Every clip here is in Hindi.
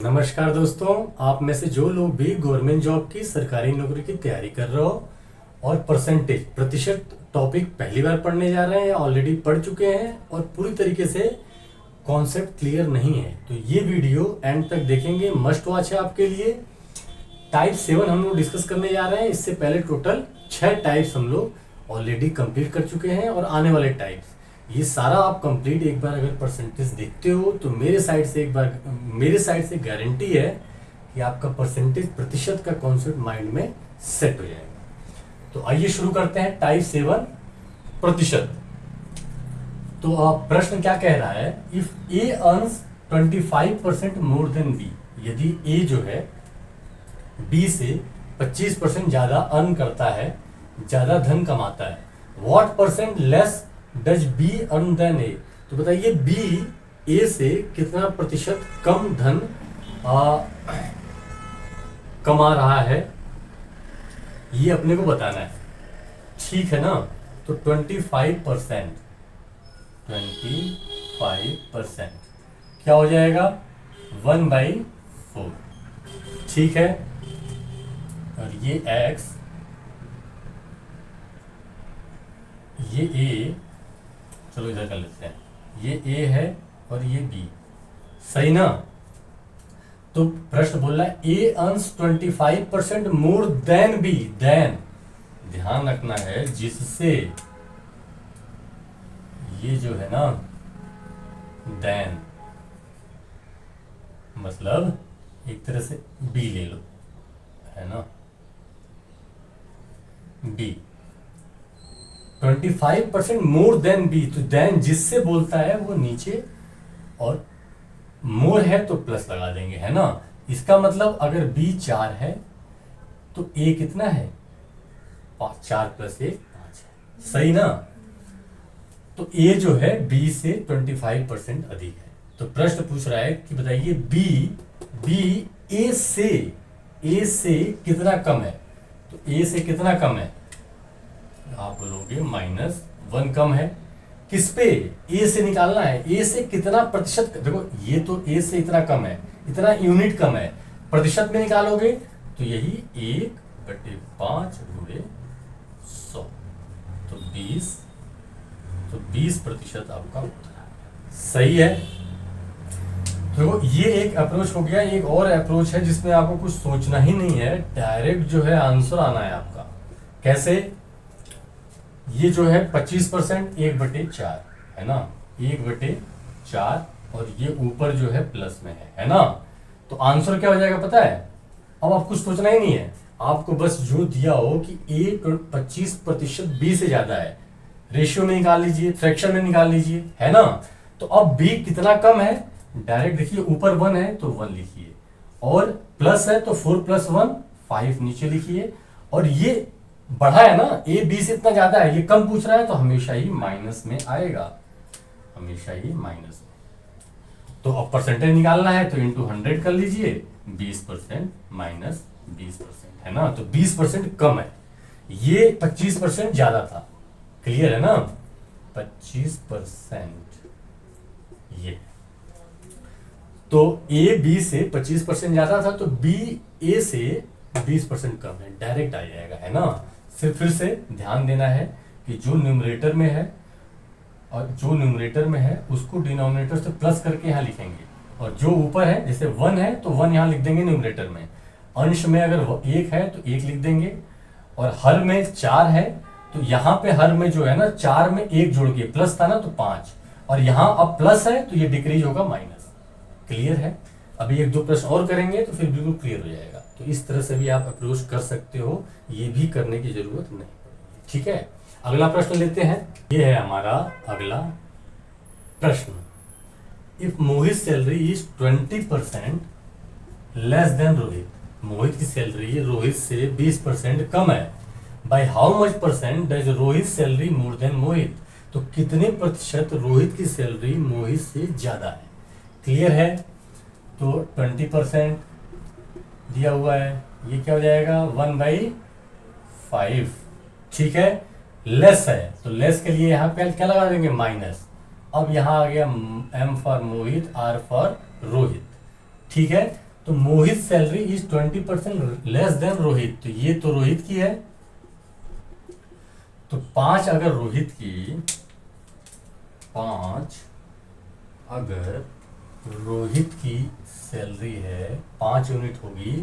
नमस्कार दोस्तों, आप में से जो लोग भी गवर्नमेंट जॉब की सरकारी नौकरी की तैयारी कर रहे हो और परसेंटेज प्रतिशत टॉपिक पहली बार पढ़ने जा रहे हैं या ऑलरेडी पढ़ चुके हैं और पूरी तरीके से कॉन्सेप्ट क्लियर नहीं है, तो ये वीडियो एंड तक देखेंगे, मस्ट वॉच है आपके लिए। टाइप 7 हम लोग डिस्कस करने जा रहे हैं। इससे पहले टोटल 6 टाइप्स हम लोग ऑलरेडी कंप्लीट कर चुके हैं और आने वाले टाइप्स ये सारा आप कंप्लीट एक बार अगर परसेंटेज देखते हो तो मेरे साइड से गारंटी है कि आपका परसेंटेज प्रतिशत का कॉन्सेप्ट माइंड में सेट हो जाएगा। तो आइए शुरू करते हैं। टाइप 7 प्रतिशत। तो प्रश्न क्या कह रहा है, if A earns 25% more than B, यदि ए जो है बी से 25% ज्यादा अर्न करता है, ज्यादा धन कमाता है, what percent less does B earn than A. तो बताइए बी ए से कितना प्रतिशत कम धन कमा रहा है, ये अपने को बताना है, ठीक है ना। तो 25% क्या हो जाएगा 1/4, ठीक है। और ये x, ये a, चलो इधर कर लेते हैं, ये a है और ये b, सही ना। तो प्रश्न बोल रहा है a earns 25% more than b, then ध्यान रखना है जिससे, ये जो है ना देन मतलब एक तरह से b ले लो, है ना, b 25% मोर देन बी। तो देन जिससे बोलता है वो नीचे, और मोर है तो प्लस लगा देंगे, है ना। इसका मतलब अगर बी 4 है तो ए कितना है 4 + 1 5 है, सही ना। तो ए जो है बी से 25% अधिक है। तो प्रश्न पूछ रहा है कि बताइए बी ए से कितना कम है। तो ए से कितना कम है, आप बोलोगे -1 कम है। किस पे, ए से निकालना है, ए से कितना प्रतिशत। देखो ये तो ए से इतना कम है, इतना यूनिट कम है, प्रतिशत में निकालोगे तो यही 1/5 × 100, तो 20% आपका उत्तर है, सही है। तो ये एक अप्रोच हो गया। एक और अप्रोच है जिसमें आपको कुछ सोचना ही नहीं है, डायरेक्ट जो है आंसर आना है आपका। कैसे, ये जो है 25% 1/4 है ना, 1/4, और ये ऊपर जो है प्लस में है ना। तो आंसर क्या हो जाएगा पता है। अब आपको सोचना ही नहीं है, आपको बस जो दिया हो कि ए 25% बी से ज्यादा है, रेशियो में निकाल लीजिए, फ्रैक्शन में निकाल लीजिए, है ना। तो अब बी कितना कम है, डायरेक्ट देखिए, ऊपर 1 है तो 1 लिखिए, और प्लस है तो 4 + 1 5 नीचे लिखिए, और ये बढ़ा है ना, ए बी से इतना ज्यादा है, ये कम पूछ रहा है तो हमेशा ही माइनस में आएगा, हमेशा ही माइनस में। तो अब परसेंटेज निकालना है तो इंटू 100 कर लीजिए, 20% माइनस 20%, है ना। तो 20% कम है, ये 25% ज्यादा था, क्लियर है ना। 25% ये, तो ए बी से 25% ज्यादा था, तो बी ए से 20% कम है, डायरेक्ट आ जाएगा, है ना। सिर्फ फिर से ध्यान देना है कि जो न्यूमरेटर में है उसको डिनोमिनेटर से प्लस करके यहाँ लिखेंगे, और जो ऊपर है जैसे 1 है तो 1 यहाँ लिख देंगे न्यूमरेटर में, अंश में अगर 1 है तो 1 लिख देंगे, और हर में 4 है तो यहाँ पे हर में जो है ना 4 में 1 जोड़ के प्लस था ना तो 5, और यहाँ अब प्लस है तो ये डिक्रीज होगा माइनस, क्लियर है। अभी 1-2 प्रश्न और करेंगे तो फिर बिल्कुल क्लियर हो जाएगा। तो इस तरह से भी आप अप्रोच कर सकते हो, ये भी करने की जरूरत नहीं पड़ेगी, ठीक है। अगला प्रश्न लेते हैं, ये है हमारा अगला प्रश्न। If Mohit salary is 20% less than Rohit, Mohit की सैलरी रोहित से 20% कम है, by how much percent does Rohit salary more than Mohit. तो कितने प्रतिशत रोहित की सैलरी मोहित से ज्यादा है, क्लियर है। तो 20% दिया हुआ है, ये क्या हो जाएगा 1/5, ठीक है। लेस है तो लेस के लिए यहाँ पे क्या लगा देंगे माइनस, अब यहाँ आ गया M for Mohit, R for Rohit, ठीक है। तो Mohit salary is 20% less than Rohit, तो ये तो रोहित की है। तो 5 अगर रोहित की 5 अगर रोहित की सैलरी है 5 यूनिट होगी,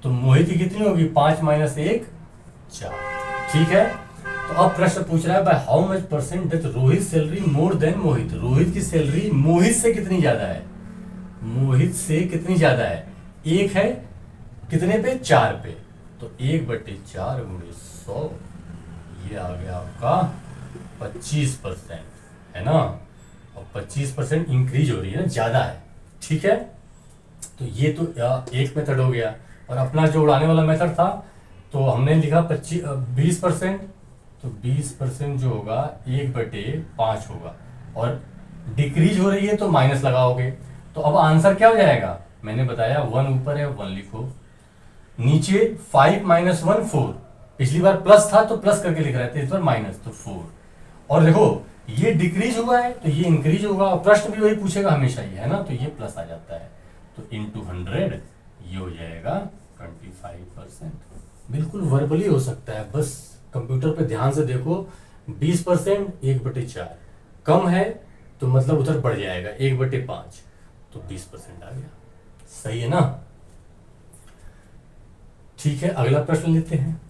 तो मोहित की कितनी होगी? 5 माइनस 1 4। ठीक है, तो अब प्रश्न पूछ रहा है by how much percent does Rohit salary more than Mohit. Rohit की सैलरी मोहित से कितनी ज्यादा है? मोहित से कितनी ज्यादा है? 1 है कितने पे? 4 पे। तो 1/4 गुणे 100, ये आ गया आपका 25%, है ना। और 25% इंक्रीज हो रही है ना, ज्यादा है। ठीक है, तो ये तो एक मेथड हो गया। और अपना जो उड़ाने वाला मेथड था, तो हमने लिखा 20%, तो 20% जो होगा 1/5 होगा, और डिक्रीज हो रही है तो माइनस लगाओगे। तो अब आंसर क्या हो जाएगा? मैंने बताया 1 ऊपर है, 1 लिखो, नीचे 5 माइनस 1 4। पिछली बार प्लस था तो प्लस करके लिख रहे थे, इस बार माइनस, तो 4। और देखो ये डिक्रीज हुआ है तो ये इंक्रीज होगा, और प्रश्न भी वही पूछेगा हमेशा, ये है ना, तो ये प्लस आ जाता है। तो इंटू 100 ये हो जाएगा 25%। बिल्कुल वर्बली हो सकता है, बस कंप्यूटर पे ध्यान से देखो। 20% 1/4 कम है तो मतलब उधर बढ़ जाएगा 1/5, तो 20% आ गया। सही है ना। ठीक है, अगला प्रश्न लेते हैं।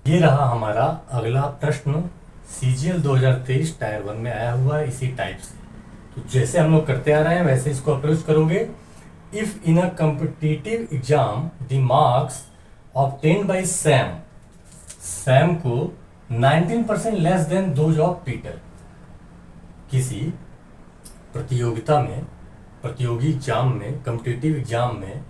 ये रहा हमारा अगला प्रश्न, CGL 2023 टायर 1 में आया हुआ है इसी टाइप से। तो जैसे हम लोग करते आ रहे हैं वैसे इसको अप्रोच करोगे। If in a competitive exam the marks obtained by Sam, Sam को 19% less than those of Peter. किसी प्रतियोगिता में, प्रतियोगी एग्जाम में, कॉम्पिटिटिव एग्जाम में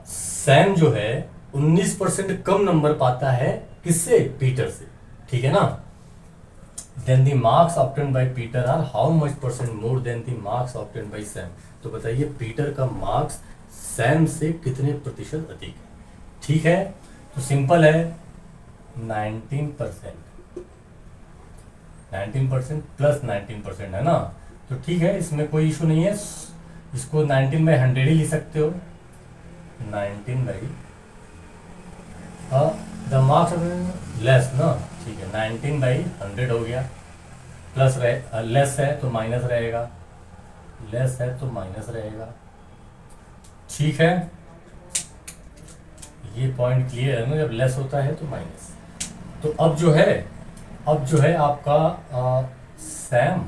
सैम जो है 19% कम नंबर पाता है, किससे? पीटर से। ठीक है ना। Then the marks obtained by Peter are how much percent more than the marks obtained by Sam. तो बताइए पीटर का मार्क्स सैम से कितने प्रतिशत अधिक है? ठीक है, तो सिंपल है, 19%, 19% प्लस 19%, है ना। तो ठीक है, इसमें कोई इशू नहीं है, इसको 19/100 ही लिख सकते हो। 19 द मार्क्स लेस ना, ठीक है, 19/100 हो गया। प्लस लेस है तो माइनस रहेगा, लेस है तो माइनस रहेगा। ठीक है, ये पॉइंट क्लियर है ना, जब लेस होता है तो माइनस। तो अब जो है आपका सैम,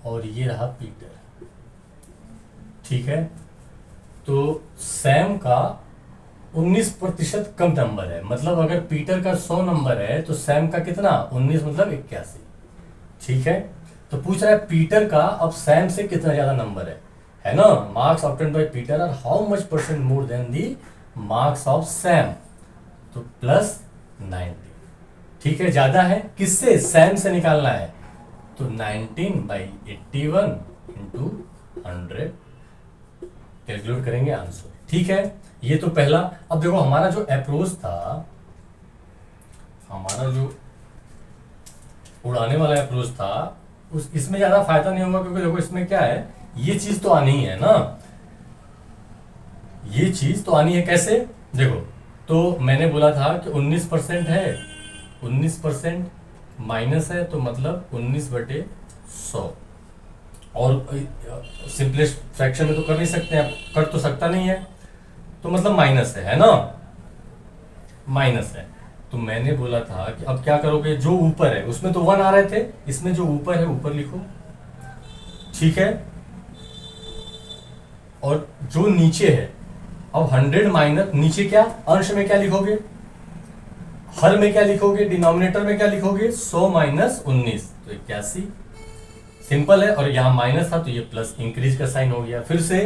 और ये रहा पीटर। ठीक है, तो सैम का 19% कम नंबर है, मतलब अगर पीटर का 100 नंबर है तो सैम का कितना? 19 मतलब 81। ठीक है, तो पूछ रहा है पीटर का अब सैम से कितना ज्यादा नंबर है ना। Marks obtained by Peter are how much percent more than the marks of Sam, तो प्लस 90। ठीक है, ज्यादा है किससे? सैम से निकालना है, तो 19/81 इंटू 100 कैलकुलेट करेंगे आंसर। ठीक है, ये तो पहला। अब देखो हमारा जो अप्रोच था, हमारा जो उड़ाने वाला अप्रोच था, इसमें ज्यादा फायदा नहीं होगा, क्योंकि देखो इसमें क्या है, ये चीज तो आनी ही है ना, ये चीज तो आनी है। कैसे? देखो, तो मैंने बोला था कि 19% है, 19% माइनस है, तो मतलब 19/100। और सिंपलेस्ट फ्रैक्शन में तो कर नहीं सकते हैं, कर तो सकता नहीं है, तो मतलब माइनस है ना, माइनस है। तो मैंने बोला था कि अब क्या करोगे, जो ऊपर है उसमें तो 1 आ रहे थे, इसमें जो ऊपर है ऊपर लिखो। ठीक है, और जो नीचे है, अब 100 माइनस नीचे क्या, अंश में क्या लिखोगे, हर में क्या लिखोगे, डिनोमिनेटर में क्या लिखोगे, 100 माइनस 19, तो 81। सिंपल है, और यहाँ माइनस था तो ये प्लस, इंक्रीज का साइन हो गया। फिर से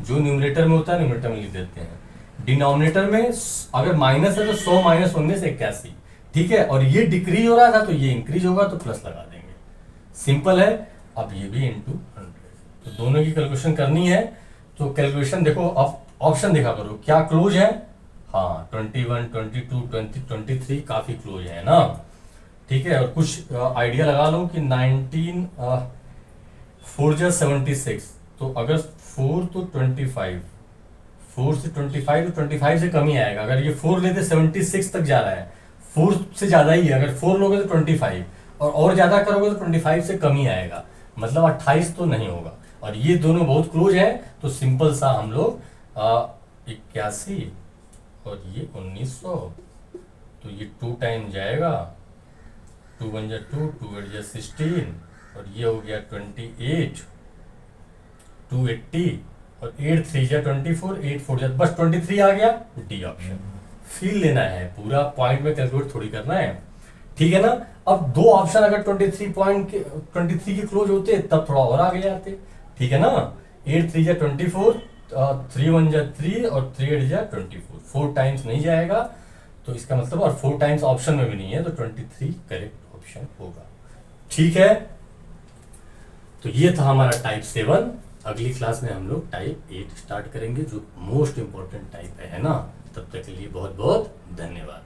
जो न्यूमरेटर में होता है न्यूमरेटर में लिख देते हैं, डिनोमिनेटर में अगर माइनस है तो 100 माइनस 19 81। ठीक है, और ये डिक्रीज हो रहा था तो ये इंक्रीज होगा, तो प्लस लगा देंगे। सिंपल है। अब ये भी इंटू 100, तो दोनों की कैलकुलेशन करनी है। तो कैलकुलेशन देखो, अब ऑप्शन देखा करो क्या क्लोज है। हाँ, 21, 22, 20, 23 काफी क्लोज है ना। ठीक है, और कुछ आइडिया लगा लो कि 19 4 76, तो अगर 4 तो 25, 4 से 25 तो 25 से कम ही आएगा। अगर ये 4 लेते 76 तक जा रहा है, 4 से ज़्यादा ही है। अगर 4 लोगे तो 25 और ज़्यादा करोगे तो 25 से कम ही आएगा, मतलब 28 तो नहीं होगा। और ये दोनों बहुत क्लोज हैं, तो सिंपल सा हम लोग 81 और ये 1900, तो ये 2 टाइम जाएगा, 2 1 जा 2, 2 8 जा 16 और ये हो गया 28, 280 और 8 3 जा 24, 8 4 जा, बस 23 आ गया। डी ऑप्शन फील लेना है, पूरा पॉइंट में कैलकुलेट थोड़ी करना है, ठीक है ना। अब दो ऑप्शन अगर 23 के क्लोज होते तब थोड़ा और आगे जाते, ठीक है ना। 8 3 जा 24, 3 1 जा 3 और 3 8 जा 24, 4 टाइम्स नहीं जाएगा, तो इसका मतलब, और 4 टाइम्स ऑप्शन में भी नहीं है, तो 23 करेक्ट ऑप्शन होगा, ठीक है। तो ये था हमारा टाइप 7। अगली क्लास में हम लोग टाइप 8 स्टार्ट करेंगे, जो मोस्ट इंपॉर्टेंट टाइप है ना। तब तक के लिए बहुत बहुत धन्यवाद।